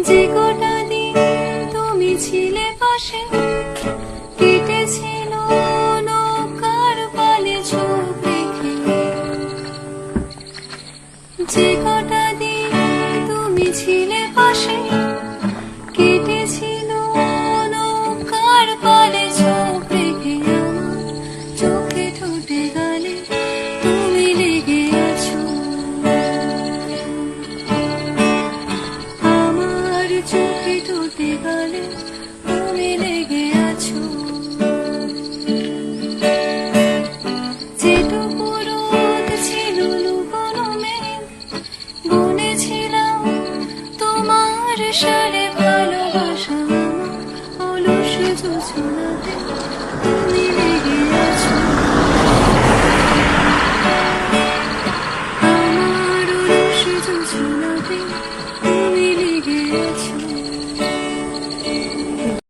যে কটা দিন তুমি ছিলে পাশে, কেটেছিল নৌকার পালে চোখ রেখে। যে কটা দিন তুমি ছিলে পাশে, কেটেছিল নৌকার পালে চোখ রেখে। আমার চোখে ঠোঁটে গালে তুমি লেগে আছো, আমার চোখে ঠোঁটে গালে তুমি লেগে আছো। যেটুকু রোদ ছিল লুকোনো মেঘ, বুনেছিলাম তোমার সারে ভালোবাসা। অলস জোছনাতে তুমি লেগে আছো, আমার অলস জোছনাতে তুমি লেগে আছো।